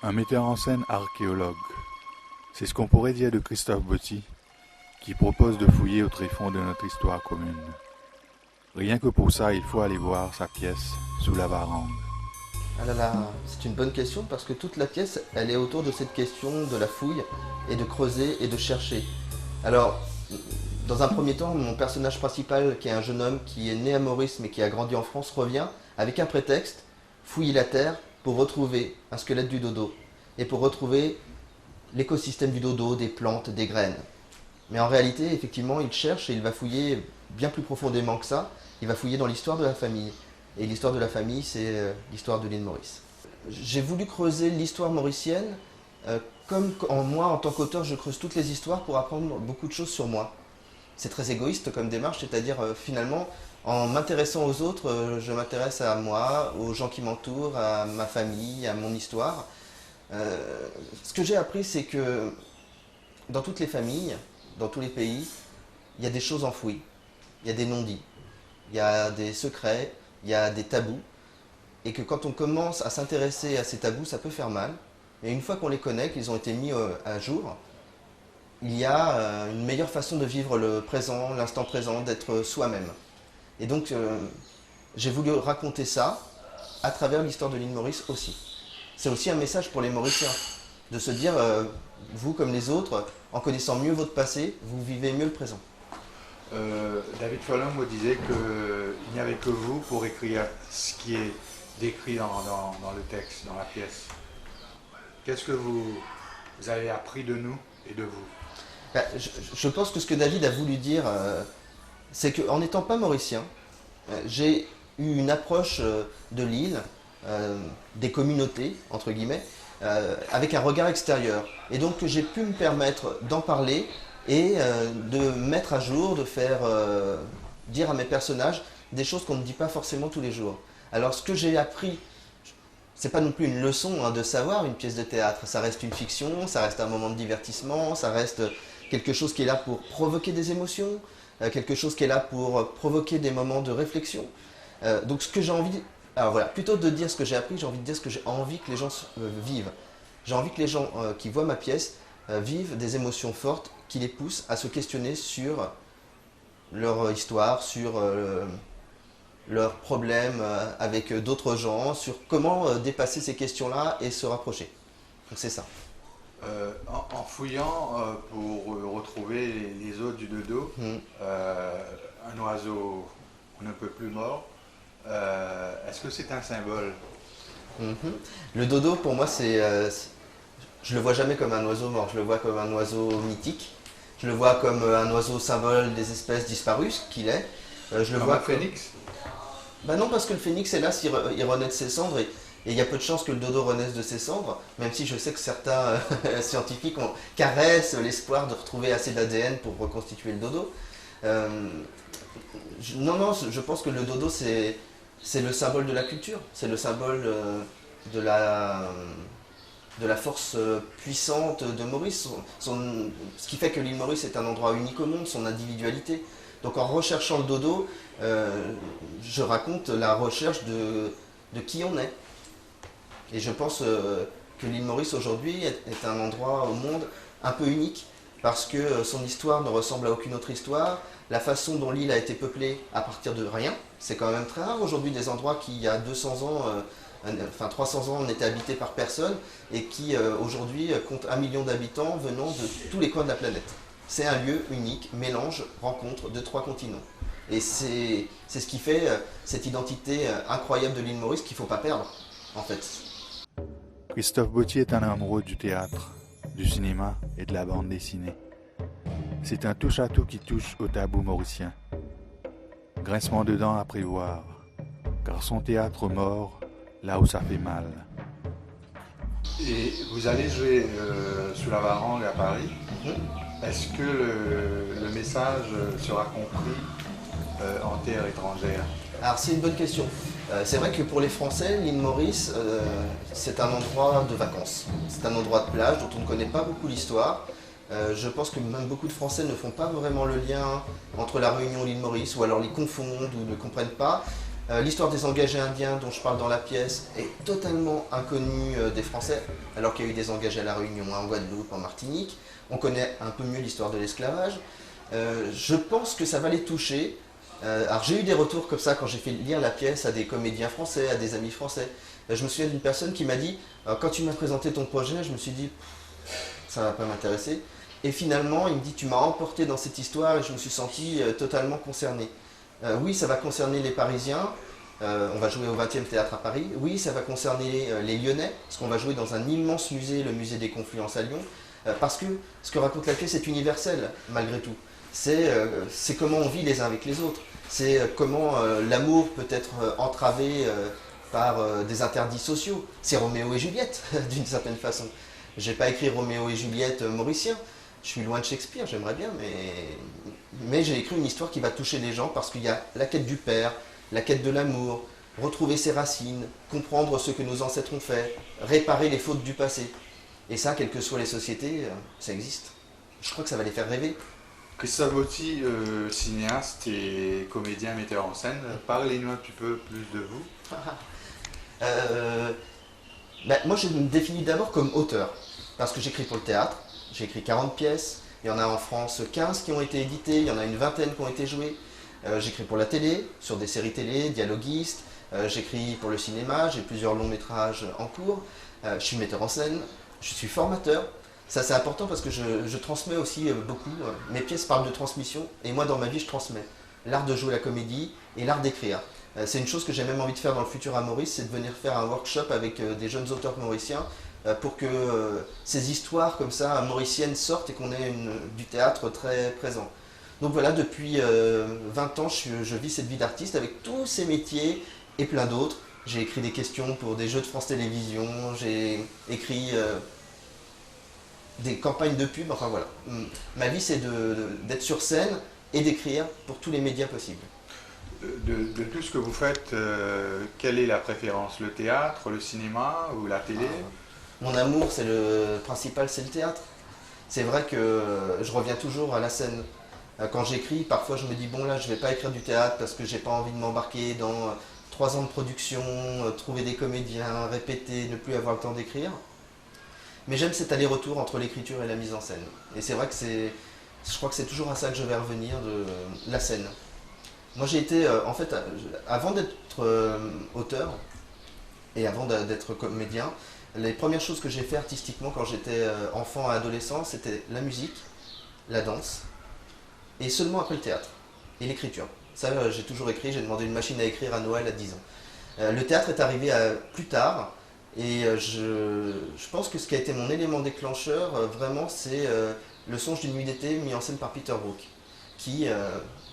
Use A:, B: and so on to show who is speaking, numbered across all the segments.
A: Un metteur en scène archéologue. C'est ce qu'on pourrait dire de Christophe Botti, qui propose de fouiller au tréfonds de notre histoire commune. Rien que pour ça, il faut aller voir sa pièce Sous la Varande.
B: Ah là là, c'est une bonne question parce que toute la pièce, elle est autour de cette question de la fouille et de creuser et de chercher. Alors, dans un premier temps, mon personnage principal, qui est un jeune homme qui est né à Maurice mais qui a grandi en France, revient avec un prétexte, fouiller la terre pour retrouver un squelette du dodo et pour retrouver l'écosystème du dodo, des plantes, des graines. Mais en réalité, effectivement, il cherche et il va fouiller bien plus profondément que ça. Il va fouiller dans l'histoire de la famille. Et l'histoire de la famille, c'est l'histoire de l'île Maurice. J'ai voulu creuser l'histoire mauricienne, comme moi, en tant qu'auteur, je creuse toutes les histoires pour apprendre beaucoup de choses sur moi. C'est très égoïste comme démarche, c'est-à-dire finalement, en m'intéressant aux autres, je m'intéresse à moi, aux gens qui m'entourent, à ma famille, à mon histoire. Ce que j'ai appris, c'est que dans toutes les familles, dans tous les pays, il y a des choses enfouies, il y a des non-dits, il y a des secrets, il y a des tabous, et que quand on commence à s'intéresser à ces tabous, ça peut faire mal. Mais une fois qu'on les connaît, qu'ils ont été mis à jour, il y a une meilleure façon de vivre le présent, l'instant présent, d'être soi-même. Et donc, j'ai voulu raconter ça à travers l'histoire de l'île Maurice aussi. C'est aussi un message pour les Mauriciens, de se dire, vous comme les autres, en connaissant mieux votre passé, vous vivez mieux le présent.
A: David Follin me disait qu'il n'y avait que vous pour écrire ce qui est décrit dans le texte, dans la pièce. Qu'est-ce que vous avez appris de nous et de vous?
B: Ben, je pense que ce que David a voulu dire, c'est qu'en n'étant pas mauricien, j'ai eu une approche de l'île, des communautés, entre guillemets, avec un regard extérieur. Et donc j'ai pu me permettre d'en parler et de mettre à jour, de faire dire à mes personnages des choses qu'on ne dit pas forcément tous les jours. Alors ce que j'ai appris, c'est pas non plus une leçon de savoir une pièce de théâtre, ça reste une fiction, ça reste un moment de divertissement, ça reste quelque chose qui est là pour provoquer des émotions, quelque chose qui est là pour provoquer des moments de réflexion. Donc ce que j'ai envie, alors voilà, plutôt de dire ce que j'ai appris, j'ai envie de dire ce que j'ai envie que les gens vivent. J'ai envie que les gens qui voient ma pièce vivent des émotions fortes qui les poussent à se questionner sur leur histoire, sur leurs problèmes avec d'autres gens, sur comment dépasser ces questions-là et se rapprocher. Donc c'est ça.
A: En fouillant pour retrouver les os du dodo, un oiseau on ne peut plus mort, est-ce que c'est un symbole?
B: Mhm. Le dodo, pour moi, je le vois jamais comme un oiseau mort, je le vois comme un oiseau mythique. Je le vois comme un oiseau symbole des espèces disparues, ce qu'il est. Je le
A: Comme
B: vois
A: un phénix?
B: Bah non, parce que le phénix, hélas, il renaît de ses cendres et il y a peu de chances que le dodo renaisse de ses cendres, même si je sais que certains scientifiques caressent l'espoir de retrouver assez d'ADN pour reconstituer le dodo. Euh, non, je pense que le dodo, c'est le symbole de la culture, c'est le symbole de la force puissante de Maurice, ce qui fait que l'île Maurice est un endroit unique au monde, son individualité. Donc en recherchant le dodo, je raconte la recherche de qui on est. Et je pense que l'île Maurice aujourd'hui est un endroit au monde un peu unique parce que son histoire ne ressemble à aucune autre histoire. La façon dont l'île a été peuplée à partir de rien, c'est quand même très rare aujourd'hui des endroits qui, il y a 200 ans, enfin 300 ans, n'étaient habités par personne et qui aujourd'hui comptent 1 million d'habitants venant de tous les coins de la planète. C'est un lieu unique, mélange, rencontre de 3 continents. Et c'est ce qui fait cette identité incroyable de l'île Maurice qu'il ne faut pas perdre, en fait.
A: Christophe Botti est un amoureux du théâtre, du cinéma et de la bande dessinée. C'est un touche-à-tout qui touche au tabou mauricien. Grincement de dents à prévoir, car son théâtre mord là où ça fait mal. Et vous allez jouer sous la Varande à Paris. Est-ce que le message sera compris en terre étrangère?
B: Alors c'est une bonne question. C'est vrai que pour les Français, l'île Maurice, c'est un endroit de vacances. C'est un endroit de plage dont on ne connaît pas beaucoup l'histoire. Je pense que même beaucoup de Français ne font pas vraiment le lien entre la Réunion et l'île Maurice, ou alors les confondent ou ne comprennent pas. L'histoire des engagés indiens dont je parle dans la pièce est totalement inconnue des Français, alors qu'il y a eu des engagés à La Réunion, en Guadeloupe, en Martinique. On connaît un peu mieux l'histoire de l'esclavage. Je pense que ça va les toucher. Alors j'ai eu des retours comme ça quand j'ai fait lire la pièce à des comédiens français, à des amis français. Je me souviens d'une personne qui m'a dit, quand tu m'as présenté ton projet, je me suis dit, ça ne va pas m'intéresser. Et finalement, il me dit, tu m'as emporté dans cette histoire et je me suis senti totalement concerné. Oui, ça va concerner les Parisiens. On va jouer au 20e théâtre à Paris. Oui, ça va concerner les Lyonnais, parce qu'on va jouer dans un immense musée, le musée des Confluences à Lyon. Parce que ce que raconte la pièce est universel, malgré tout. C'est comment on vit les uns avec les autres. C'est comment l'amour peut être entravé par des interdits sociaux. C'est Roméo et Juliette, d'une certaine façon. J'ai pas écrit Roméo et Juliette mauricien. Je suis loin de Shakespeare, j'aimerais bien, mais j'ai écrit une histoire qui va toucher les gens parce qu'il y a la quête du père, la quête de l'amour, retrouver ses racines, comprendre ce que nos ancêtres ont fait, réparer les fautes du passé. Et ça, quelles que soient les sociétés, ça existe. Je crois que ça va les faire rêver.
A: Christophe Bauthier, cinéaste et comédien, metteur en scène, parlez-nous un petit peu plus de vous.
B: Moi, je me définis d'abord comme auteur, parce que j'écris pour le théâtre. J'ai écrit 40 pièces, il y en a en France 15 qui ont été éditées, il y en a une vingtaine qui ont été jouées. J'écris pour la télé, sur des séries télé, dialoguiste. J'écris pour le cinéma, j'ai plusieurs longs métrages en cours. Je suis metteur en scène, je suis formateur. Ça c'est important parce que je transmets aussi beaucoup. Mes pièces parlent de transmission et moi dans ma vie je transmets. L'art de jouer la comédie et l'art d'écrire. C'est une chose que j'ai même envie de faire dans le futur à Maurice, c'est de venir faire un workshop avec des jeunes auteurs mauriciens pour que ces histoires comme ça mauriciennes sortent et qu'on ait du théâtre très présent. Donc voilà, depuis 20 ans, je vis cette vie d'artiste avec tous ces métiers et plein d'autres. J'ai écrit des questions pour des jeux de France Télévisions, j'ai écrit des campagnes de pub, enfin voilà. Ma vie c'est d'être sur scène et d'écrire pour tous les médias possibles.
A: De tout ce que vous faites, quelle est la préférence? Le théâtre, le cinéma ou la télé?
B: Mon amour, c'est le principal, c'est le théâtre. C'est vrai que je reviens toujours à la scène. Quand j'écris, parfois je me dis bon là je vais pas écrire du théâtre parce que j'ai pas envie de m'embarquer dans 3 ans de production, trouver des comédiens, répéter, ne plus avoir le temps d'écrire. Mais j'aime cet aller-retour entre l'écriture et la mise en scène. Et c'est vrai que je crois que c'est toujours à ça que je vais revenir, de la scène. Moi j'ai été, en fait, avant d'être auteur et avant d'être comédien, les premières choses que j'ai fait artistiquement quand j'étais enfant et adolescent, c'était la musique, la danse, et seulement après le théâtre et l'écriture. Ça, j'ai toujours écrit, j'ai demandé une machine à écrire à Noël à 10 ans. Le théâtre est arrivé plus tard, et je pense que ce qui a été mon élément déclencheur, vraiment, c'est Le songe d'une nuit d'été, mis en scène par Peter Brook, qui,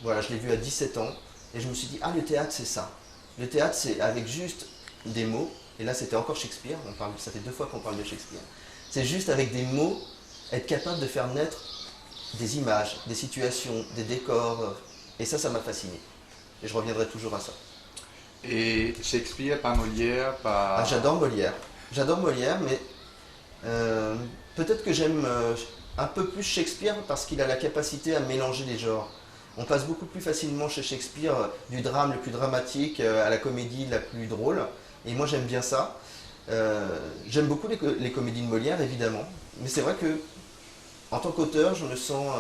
B: voilà, je l'ai vu à 17 ans, et je me suis dit, ah, le théâtre, c'est ça. Le théâtre, c'est avec juste des mots, et là, c'était encore Shakespeare, ça fait 2 fois qu'on parle de Shakespeare. C'est juste avec des mots, être capable de faire naître des images, des situations, des décors, et ça m'a fasciné. Et je reviendrai toujours à ça.
A: Et Shakespeare, pas Molière, pas...
B: Ah, j'adore Molière. J'adore Molière, mais peut-être que j'aime un peu plus Shakespeare parce qu'il a la capacité à mélanger les genres. On passe beaucoup plus facilement chez Shakespeare du drame le plus dramatique à la comédie la plus drôle. Et moi j'aime bien ça. J'aime beaucoup les comédies de Molière, évidemment. Mais c'est vrai que en tant qu'auteur, je me sens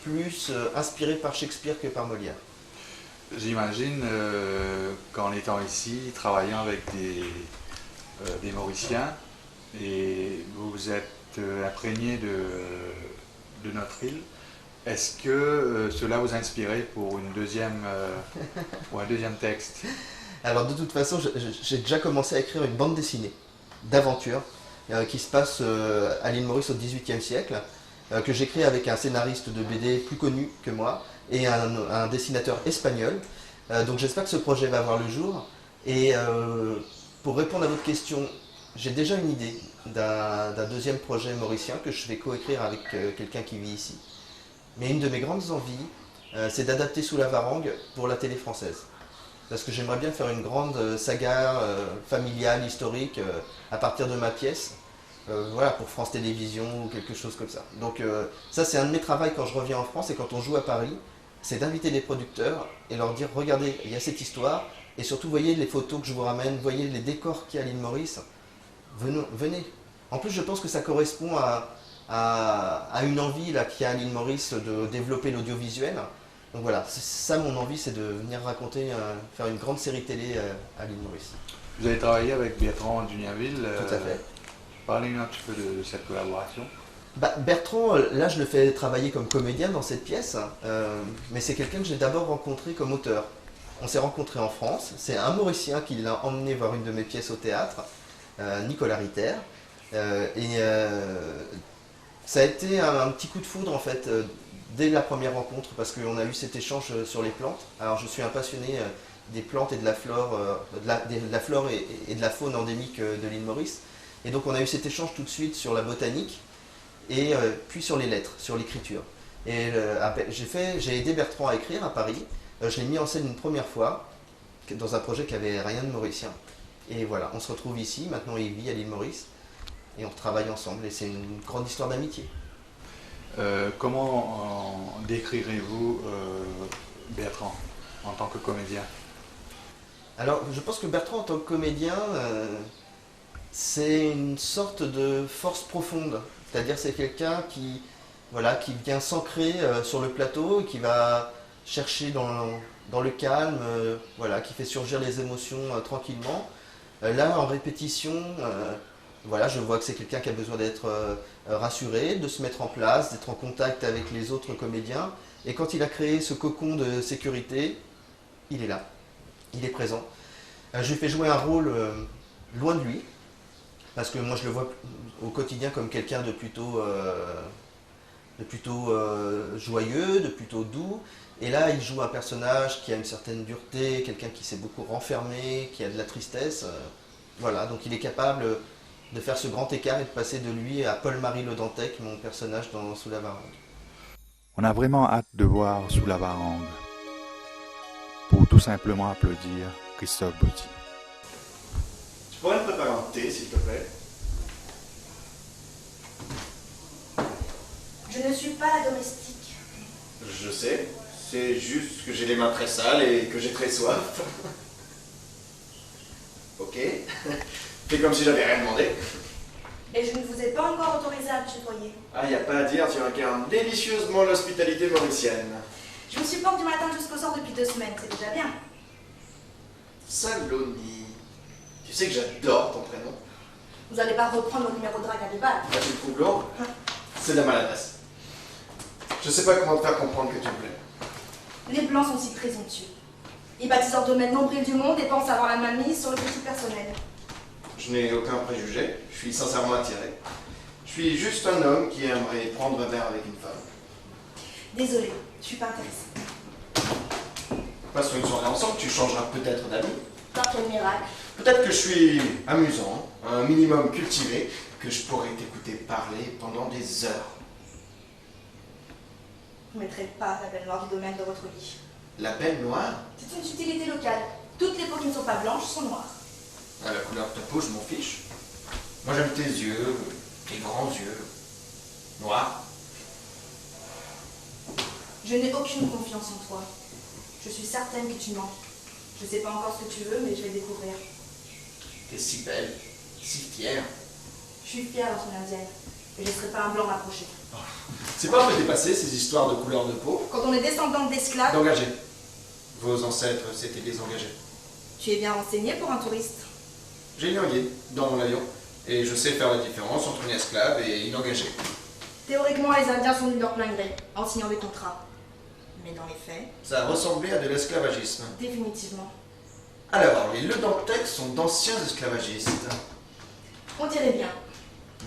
B: plus inspiré par Shakespeare que par Molière.
A: J'imagine qu'en étant ici, travaillant avec des Mauriciens, et vous vous êtes imprégné de notre île, est-ce que cela vous a inspiré pour pour un deuxième texte?
B: Alors de toute façon, j'ai déjà commencé à écrire une bande dessinée d'aventure qui se passe à l'île Maurice au XVIIIe siècle, que j'écris avec un scénariste de BD plus connu que moi et un dessinateur espagnol. Donc j'espère que ce projet va voir le jour. Et pour répondre à votre question, j'ai déjà une idée d'un deuxième projet mauricien que je vais coécrire avec quelqu'un qui vit ici. Mais une de mes grandes envies, c'est d'adapter Sous la Varangue pour la télé française. Parce que j'aimerais bien faire une grande saga familiale, historique, à partir de ma pièce. Voilà, pour France Télévisions ou quelque chose comme ça. Donc ça c'est un de mes travaux quand je reviens en France et quand on joue à Paris, c'est d'inviter des producteurs et leur dire regardez, il y a cette histoire, Et surtout, voyez les photos que je vous ramène, voyez les décors qu'il y a à l'île Maurice. Venez. En plus, je pense que ça correspond à une envie là, qu'il y a à l'île Maurice de développer l'audiovisuel. Donc voilà, c'est ça mon envie, c'est de venir raconter, faire une grande série télé à l'île Maurice.
A: Vous avez travaillé avec Bertrand Duniaville.
B: Tout à fait.
A: Parlez-nous un petit peu de cette collaboration.
B: Bertrand, là je le fais travailler comme comédien dans cette pièce, mais c'est quelqu'un que j'ai d'abord rencontré comme auteur. On s'est rencontrés en France, c'est un Mauricien qui l'a emmené voir une de mes pièces au théâtre, Nicolas Ritter. Ça a été un petit coup de foudre en fait, dès la première rencontre, parce qu'on a eu cet échange sur les plantes. Alors je suis un passionné des plantes et de la flore, de la flore et de la faune endémique de l'île Maurice. Et donc on a eu cet échange tout de suite sur la botanique, et puis sur les lettres, sur l'écriture. Et j'ai aidé Bertrand à écrire à Paris. Je l'ai mis en scène une première fois dans un projet qui n'avait rien de mauricien. Et voilà, on se retrouve ici, maintenant il vit à l'île Maurice et on travaille ensemble et c'est une grande histoire d'amitié.
A: Comment décrirez-vous Bertrand en tant que comédien?
B: Alors je pense que Bertrand en tant que comédien, c'est une sorte de force profonde. C'est-à-dire c'est quelqu'un qui vient s'ancrer sur le plateau et qui va chercher dans le calme, qui fait surgir les émotions tranquillement. Là, en répétition, je vois que c'est quelqu'un qui a besoin d'être rassuré, de se mettre en place, d'être en contact avec les autres comédiens. Et quand il a créé ce cocon de sécurité, il est là, il est présent. Je lui fais jouer un rôle loin de lui, parce que moi je le vois au quotidien comme quelqu'un de plutôt joyeux, de plutôt doux. Et là, il joue un personnage qui a une certaine dureté, quelqu'un qui s'est beaucoup renfermé, qui a de la tristesse. Donc il est capable de faire ce grand écart et de passer de lui à Paul-Marie Le Dantec, mon personnage dans Sous la Varangue.
A: On a vraiment hâte de voir Sous la Varangue, pour tout simplement applaudir Christophe Botti.
C: Tu pourrais me préparer un thé, s'il te plaît?
D: Je ne suis pas la domestique.
C: Je sais, c'est juste que j'ai les mains très sales et que j'ai très soif. Ok. Fais comme si j'avais rien demandé.
D: Et je ne vous ai pas encore autorisé à me tutoyer.
C: Ah, y a pas à dire, tu incarnes délicieusement l'hospitalité mauricienne.
D: Je vous supporte du matin jusqu'au soir depuis 2 semaines, c'est déjà bien.
C: Saloni. Tu sais que j'adore ton prénom.
D: Vous n'allez pas reprendre mon numéro de drague à 2 balles.
C: Là, tu le trouves lourd? C'est de la maladresse. Je sais pas comment te faire comprendre que tu me plais.
D: Les blancs sont si présomptueux. Ils bâtissent leur domaine nombril du monde et pensent avoir la main mise sur le petit personnel.
C: Je n'ai aucun préjugé, je suis sincèrement attiré. Je suis juste un homme qui aimerait prendre un verre avec une femme.
D: Désolée, je suis pas intéressée.
C: Passons une soirée ensemble, tu changeras peut-être d'avis.
D: Par quel miracle?
C: Peut-être que je suis amusant, un minimum cultivé, que je pourrais t'écouter parler pendant des heures.
D: Vous ne mettrez pas la belle noire du domaine de votre lit.
C: La belle noire?
D: C'est une subtilité locale. Toutes les peaux qui ne sont pas blanches sont noires.
C: À la couleur de ta peau, je m'en fiche. Moi j'aime tes yeux, tes grands yeux, noirs.
D: Je n'ai aucune confiance en toi. Je suis certaine que tu mens. Je ne sais pas encore ce que tu veux, mais je vais découvrir.
C: T'es si belle, si fière.
D: Je suis fière d'être une indienne. Et je ne serai pas un blanc rapproché.
C: C'est pas un peu dépassé ces histoires de couleur de peau?
D: Quand on est descendante d'esclaves,
C: D'engagés. Vos ancêtres s'étaient désengagés.
D: tu es bien renseigné pour un touriste.
C: J'ai eu un guide dans mon avion et je sais faire la différence entre une esclave et une engagée.
D: Théoriquement, les Indiens sont venus de leur plein gré, en signant des contrats. Mais dans les faits,
C: Ça ressemblait à de l'esclavagisme.
D: définitivement.
C: Alors, les Le Dantec sont d'anciens esclavagistes.
D: On dirait bien.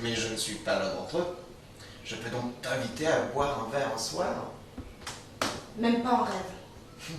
C: Mais je ne suis pas l'un d'entre eux. Je peux donc t'inviter à boire un verre un soir?
D: Même pas en rêve.